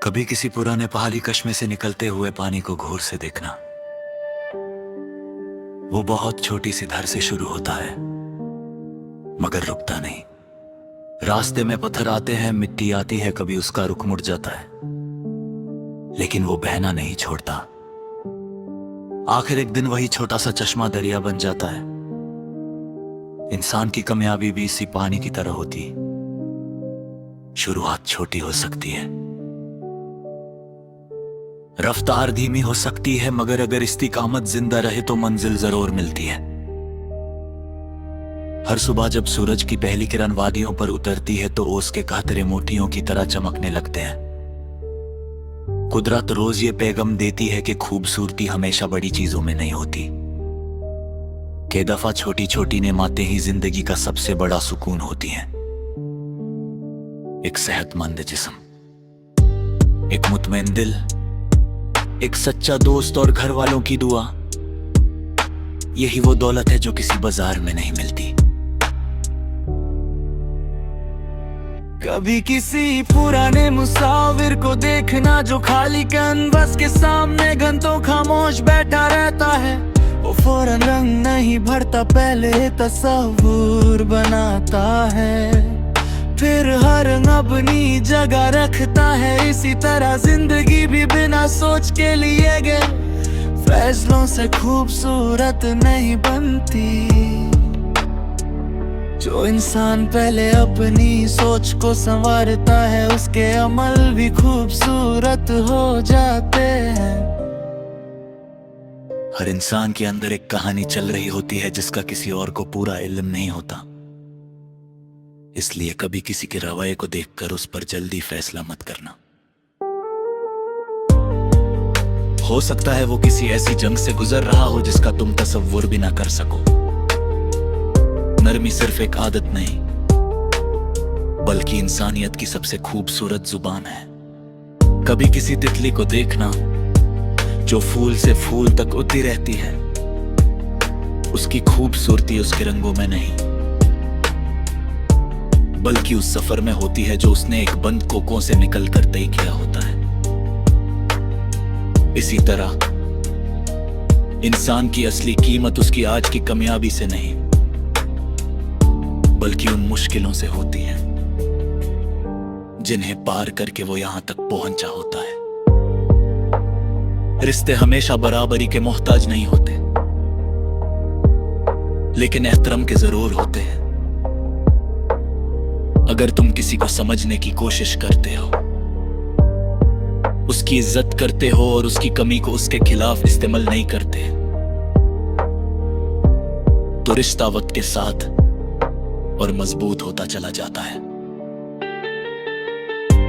कभी किसी पुराने पहाड़ी कश्मे से निकलते हुए पानी को घूर से देखना। वो बहुत छोटी सी धार से शुरू होता है मगर रुकता नहीं। रास्ते में पत्थर आते हैं, मिट्टी आती है, कभी उसका रुख मुड़ जाता है, लेकिन वो बहना नहीं छोड़ता। आखिर एक दिन वही छोटा सा चश्मा दरिया बन जाता है। इंसान की कामयाबी भी इसी पानी की तरह होती। शुरुआत छोटी हो सकती है, रफ्तार धीमी हो सकती है, मगर अगर इस्तिकामत जिंदा रहे तो मंजिल जरूर मिलती है। हर सुबह जब सूरज की पहली किरण वादियों पर उतरती है तो ओस के कातरे मोतियों की तरह चमकने लगते हैं। कुदरत रोज ये पैगाम देती है कि खूबसूरती हमेशा बड़ी चीजों में नहीं होती। कई दफा छोटी छोटी नेमतें ही जिंदगी का सबसे बड़ा सुकून होती हैं। एक सेहतमंद जिस्म, एक मुतमईन दिल, एक सच्चा दोस्त और घर वालों की दुआ, यही वो दौलत है जो किसी बाजार में नहीं मिलती। कभी किसी पुराने मुसाफिर को देखना जो खाली कैनवस के सामने घंटों खामोश बैठा रहता है। वो फौरन रंग नहीं भरता, पहले तस्वीर बनाता है, फिर हर रंग अपनी जगह रखता है। इसी तरह जिंदगी भी बिना सोच के लिए गए फैसलों से खूबसूरत नहीं बनती। जो इंसान पहले अपनी सोच को संवारता है उसके अमल भी खूबसूरत हो जाते हैं। हर इंसान के अंदर एक कहानी चल रही होती है जिसका किसी और को पूरा इल्म नहीं होता। इसलिए कभी किसी के रवैये को देखकर उस पर जल्दी फैसला मत करना। हो सकता है वो किसी ऐसी जंग से गुजर रहा हो जिसका तुम तसव्वुर भी ना कर सको। नरमी सिर्फ एक आदत नहीं बल्कि इंसानियत की सबसे खूबसूरत जुबान है। कभी किसी तितली को देखना जो फूल से फूल तक उड़ती रहती है। उसकी खूबसूरती उसके रंगों में नहीं बल्कि उस सफर में होती है जो उसने एक बंद कोकों से निकलकर तय किया होता है। इसी तरह इंसान की असली कीमत उसकी आज की कामयाबी से नहीं बल्कि उन मुश्किलों से होती है जिन्हें पार करके वो यहां तक पहुंचा होता है। रिश्ते हमेशा बराबरी के मोहताज नहीं होते, लेकिन एहतराम के जरूर होते हैं। अगर तुम किसी को समझने की कोशिश करते हो, उसकी इज्जत करते हो और उसकी कमी को उसके खिलाफ इस्तेमाल नहीं करते, तो रिश्ता वक्त के साथ और मजबूत होता चला जाता है।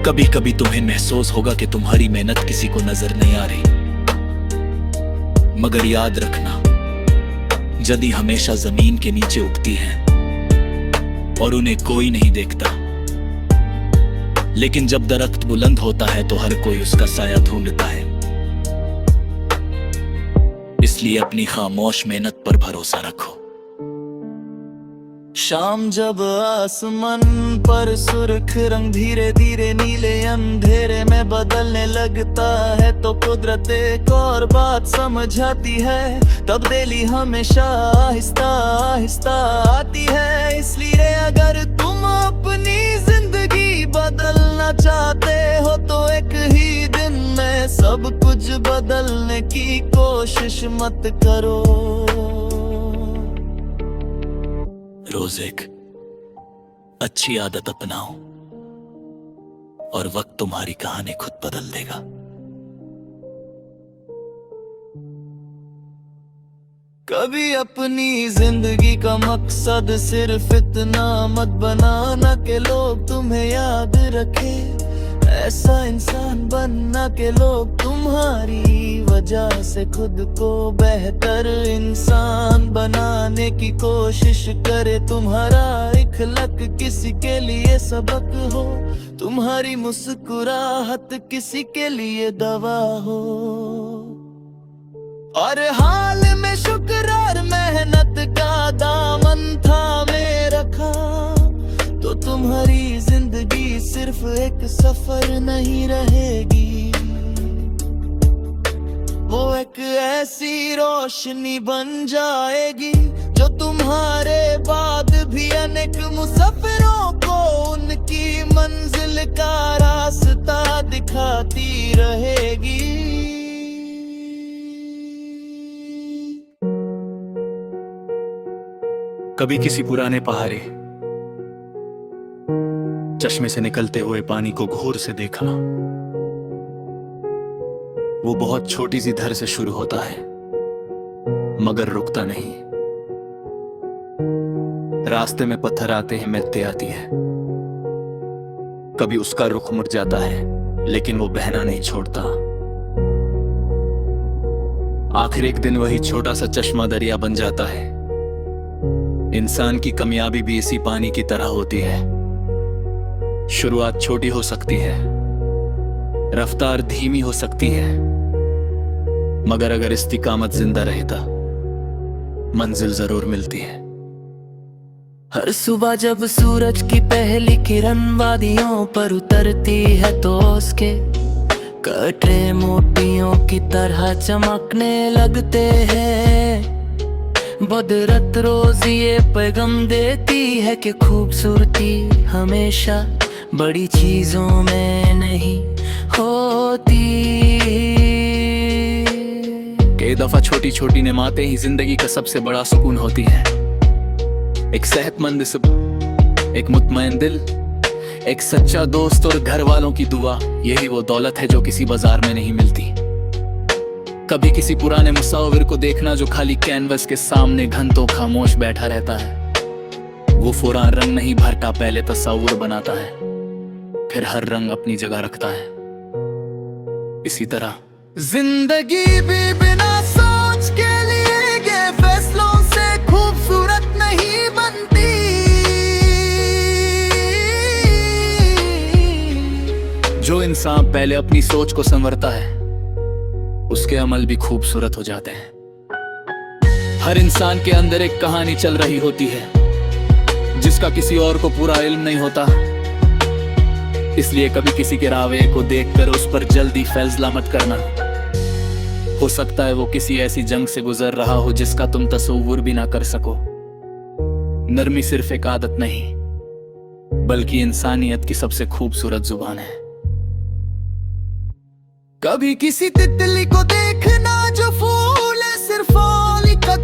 कभी कभी तुम्हें महसूस होगा कि तुम्हारी मेहनत किसी को नजर नहीं आ रही, मगर याद रखना जदी हमेशा जमीन के नीचे उगती है और उन्हें कोई नहीं देखता, लेकिन जब दरख्त बुलंद होता है तो हर कोई उसका साया ढूंढता है। इसलिए अपनी खामोश मेहनत पर भरोसा रखो। शाम जब आसमान पर सुर्ख रंग धीरे धीरे नीले अंधेरे में बदलने लगता है तो कुदरत एक और बात समझाती है। तब्दीली हमेशा आहिस्ता आहिस्ता आती है। इसलिए अगर तुम अपनी जिंदगी बदलना चाहते हो तो एक ही दिन में सब कुछ बदलने की कोशिश मत करो। रोज एक अच्छी आदत अपनाओ और वक्त तुम्हारी कहानी खुद बदल देगा। कभी अपनी जिंदगी का मकसद सिर्फ इतना मत बनाना कि लोग तुम्हें याद रखे। ऐसा इंसान बनना कि लोग तुम्हारी वजह से खुद को बेहतर इंसान बनाने की कोशिश करे। तुम्हारा इखलाक किसी के लिए सबक हो, तुम्हारी मुस्कुराहट किसी के लिए दवा हो। और हाल में शुक्र और मेहनत का दामन थामे रखा तो तुम्हारी जिंदगी सिर्फ एक सफर नहीं रहेगी, वो एक ऐसी रोशनी बन जाएगी जो तुम्हारे बाद भी अनेक मुसाफिरों को उनकी मंजिल का रास्ता दिखाती रहेगी। कभी किसी पुराने पहाड़ी चश्मे से निकलते हुए पानी को घूर से देखा। वो बहुत छोटी सी धार से शुरू होता है मगर रुकता नहीं। रास्ते में पत्थर आते हैं, मिट्टी आती है, कभी उसका रुख मुड़ जाता है लेकिन वो बहना नहीं छोड़ता। आखिर एक दिन वही छोटा सा चश्मा दरिया बन जाता है। इंसान की कामयाबी भी इसी पानी की तरह होती है। शुरुआत छोटी हो सकती है, रफ्तार धीमी हो सकती है, मगर अगर इस्तिकामत जिंदा रहता मंजिल जरूर मिलती है। हर सुबह जब सूरज की पहली किरण वादियों पर उतरती है तो उसके कटरे मोतियों की तरह चमकने लगते हैं। बदरत रोज ये पैगाम देती है कि खूबसूरती हमेशा बड़ी चीजों में नहीं होती। कई दफा छोटी छोटी नेमतें ही जिंदगी का सबसे बड़ा सुकून होती है। एक सेहतमंद सुबह, एक मुतमईन दिल, एक सच्चा दोस्त और घर वालों की दुआ, यही वो दौलत है जो किसी बाजार में नहीं मिलती। कभी किसी पुराने मुसाविर को देखना जो खाली कैनवस के सामने घंटों खामोश बैठा रहता है। वो फौरन रंग नहीं भरता, पहले तस्वीर बनाता है, फिर हर रंग अपनी जगह रखता है। इसी तरह जिंदगी भी बिना सोच के लिए गए फैसलों से खूबसूरत नहीं बनती। जो इंसान पहले अपनी सोच को संवरता है उसके अमल भी खूबसूरत हो जाते हैं। हर इंसान के अंदर एक कहानी चल रही होती है जिसका किसी और को पूरा इल्म नहीं होता। इसलिए कभी किसी के रावे को देखकर उस पर जल्दी फैसला मत करना। हो सकता है वो किसी ऐसी जंग से गुजर रहा हो जिसका तुम तसव्वुर भी ना कर सको। नरमी सिर्फ एक आदत नहीं बल्कि इंसानियत की सबसे खूबसूरत जुबान है। कभी किसी तितली को देखना जो फूल सिर्फ तक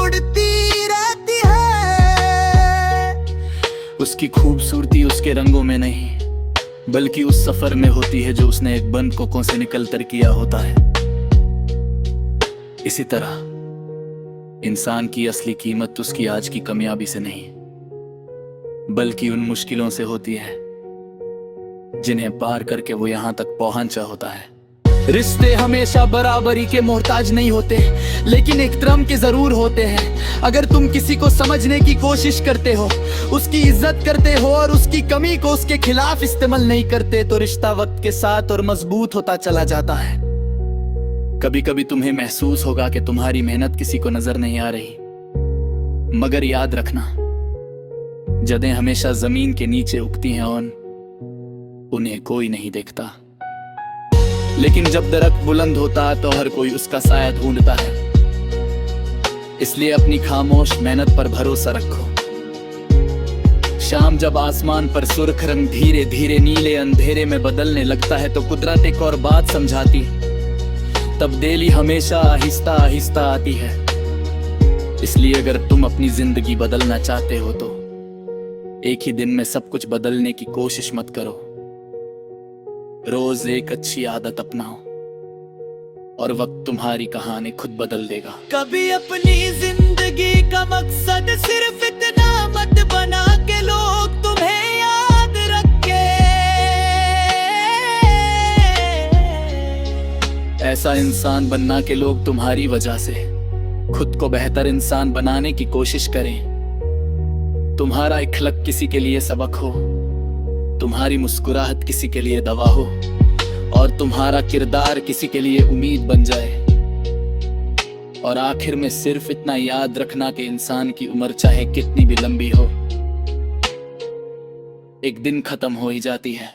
उड़ती रहती है। उसकी खूबसूरती उसके रंगों में नहीं बल्कि उस सफर में होती है जो उसने एक बंद कोकों से निकलकर किया होता है। इसी तरह इंसान की असली कीमत उसकी आज की कामयाबी से नहीं बल्कि उन मुश्किलों से होती है जिन्हें पार करके वो यहां तक पहुंचा होता है। रिश्ते हमेशा बराबरी के मोहताज नहीं होते लेकिन एहतराम के जरूर होते हैं। अगर तुम किसी को समझने की कोशिश करते हो, उसकी इज्जत करते हो और उसकी कमी को उसके खिलाफ इस्तेमाल नहीं करते तो रिश्ता वक्त के साथ और मजबूत होता चला जाता है। कभी कभी तुम्हें महसूस होगा कि तुम्हारी मेहनत किसी को नजर नहीं आ रही, मगर याद रखना जदें हमेशा जमीन के नीचे उगती हैं और उन्हें कोई नहीं देखता, लेकिन जब दरख्त बुलंद होता है तो हर कोई उसका साया ढूंढता है। इसलिए अपनी खामोश मेहनत पर भरोसा रखो। शाम जब आसमान पर सुर्ख रंग धीरे धीरे नीले अंधेरे में बदलने लगता है तो कुदरत एक और बात समझाती, तब्दीली हमेशा आहिस्ता आहिस्ता आती है। इसलिए अगर तुम अपनी जिंदगी बदलना चाहते हो तो एक ही दिन में सब कुछ बदलने की कोशिश मत करो। रोज एक अच्छी आदत अपनाओ और वक्त तुम्हारी कहानी खुद बदल देगा। कभी अपनी जिंदगी का मकसद सिर्फ इतना मत बना के लोग तुम्हें याद रखे। ऐसा इंसान बनना कि लोग तुम्हारी वजह से खुद को बेहतर इंसान बनाने की कोशिश करें। तुम्हारा इखलाक किसी के लिए सबक हो, तुम्हारी मुस्कुराहट किसी के लिए दवा हो और तुम्हारा किरदार किसी के लिए उम्मीद बन जाए। और आखिर में सिर्फ इतना याद रखना कि इंसान की उम्र चाहे कितनी भी लंबी हो, एक दिन खत्म हो ही जाती है,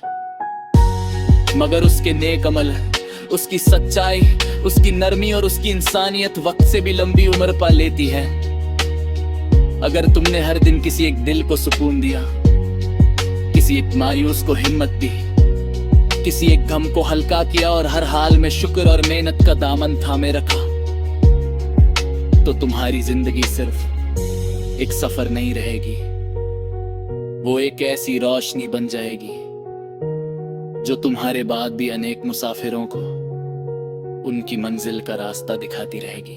मगर उसके नेक अमल, उसकी सच्चाई, उसकी नरमी और उसकी इंसानियत वक्त से भी लंबी उम्र पा लेती है। अगर तुमने हर दिन किसी एक दिल को सुकून दिया, किसी एक मायूस को हिम्मत दी, किसी एक गम को हल्का किया और हर हाल में शुक्र और मेहनत का दामन थामे रखा, तो तुम्हारी जिंदगी सिर्फ एक सफर नहीं रहेगी, वो एक ऐसी रोशनी बन जाएगी जो तुम्हारे बाद भी अनेक मुसाफिरों को उनकी मंजिल का रास्ता दिखाती रहेगी।